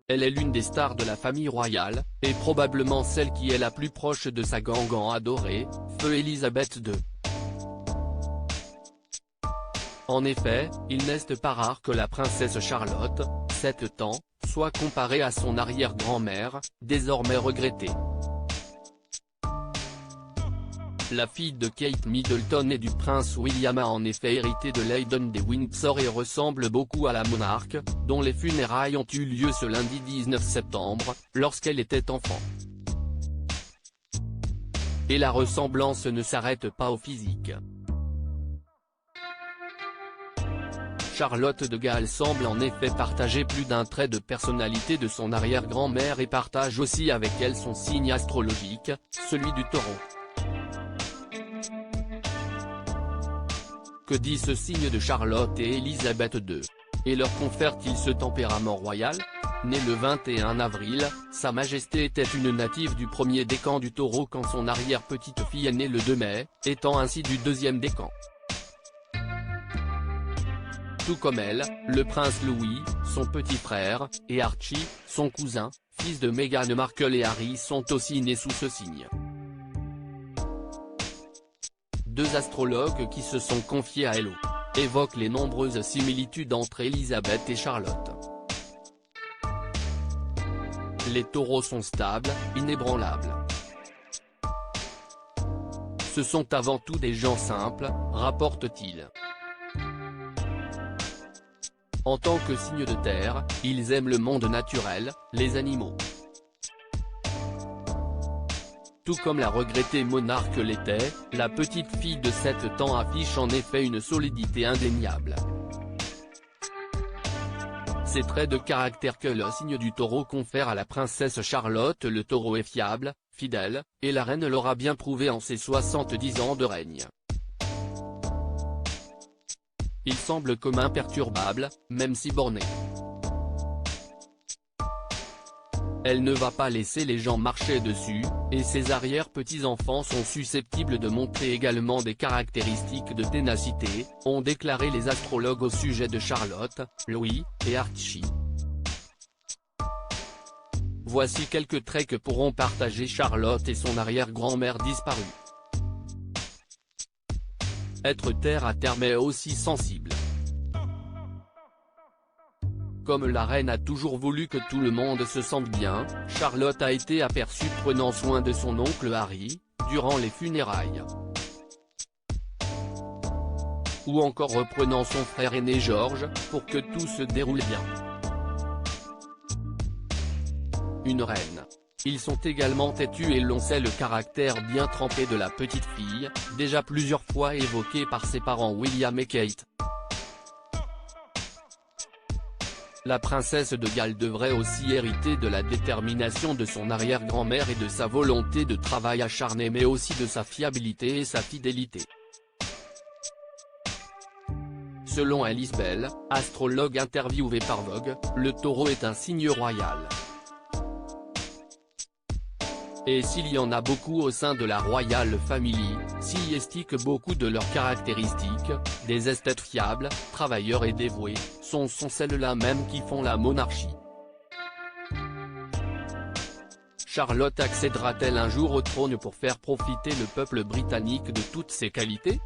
Elle est l'une des stars de la famille royale, et probablement celle qui est la plus proche de sa gangan adorée, feu Elisabeth II. En effet, il n'est pas rare que la princesse Charlotte, 7 ans, soit comparée à son arrière-grand-mère, désormais regrettée. La fille de Kate Middleton et du prince William a en effet hérité de l'Hayden des Windsor et ressemble beaucoup à la monarque, dont les funérailles ont eu lieu ce lundi 19 septembre, lorsqu'elle était enfant. Et la ressemblance ne s'arrête pas au physique. Charlotte de Gaulle semble en effet partager plus d'un trait de personnalité de son arrière-grand-mère et partage aussi avec elle son signe astrologique, celui du Taureau. Que dit ce signe de Charlotte et Elisabeth II? Et leur confère-t-il ce tempérament royal? Née le 21 avril, Sa Majesté était une native du premier décan du Taureau quand son arrière-petite-fille est née le 2 mai, étant ainsi du deuxième décan. Tout comme elle, le prince Louis, son petit frère, et Archie, son cousin, fils de Meghan Markle et Harry sont aussi nés sous ce signe. Deux astrologues qui se sont confiés à Hello évoquent les nombreuses similitudes entre Elisabeth et Charlotte. Les taureaux sont stables, inébranlables. Ce sont avant tout des gens simples, rapporte-t-il. En tant que signe de terre, ils aiment le monde naturel, les animaux. Tout comme la regrettée monarque l'était, la petite fille de 7 ans affiche en effet une solidité indéniable. Ces traits de caractère que le signe du Taureau confère à la princesse Charlotte. Le Taureau est fiable, fidèle, et la reine l'aura bien prouvé en ses 70 ans de règne. Il semble comme imperturbable, même si borné. Elle ne va pas laisser les gens marcher dessus, et ses arrière-petits-enfants sont susceptibles de montrer également des caractéristiques de ténacité, ont déclaré les astrologues au sujet de Charlotte, Louis, et Archie. Voici quelques traits que pourront partager Charlotte et son arrière-grand-mère disparue. Être terre à terre mais aussi sensible. Comme la reine a toujours voulu que tout le monde se sente bien, Charlotte a été aperçue prenant soin de son oncle Harry, durant les funérailles. Ou encore reprenant son frère aîné George, pour que tout se déroule bien. Une reine. Ils sont également têtus et l'on sait le caractère bien trempé de la petite fille, déjà plusieurs fois évoqué par ses parents William et Kate. La princesse de Galles devrait aussi hériter de la détermination de son arrière-grand-mère et de sa volonté de travail acharné mais aussi de sa fiabilité et sa fidélité. Selon Alice Bell, astrologue interviewée par Vogue, le Taureau est un signe royal. Et s'il y en a beaucoup au sein de la Royal Family, s'y estiquent beaucoup de leurs caractéristiques, des esthètes fiables, travailleurs et dévoués, sont celles-là même qui font la monarchie. Charlotte accédera-t-elle un jour au trône pour faire profiter le peuple britannique de toutes ses qualités?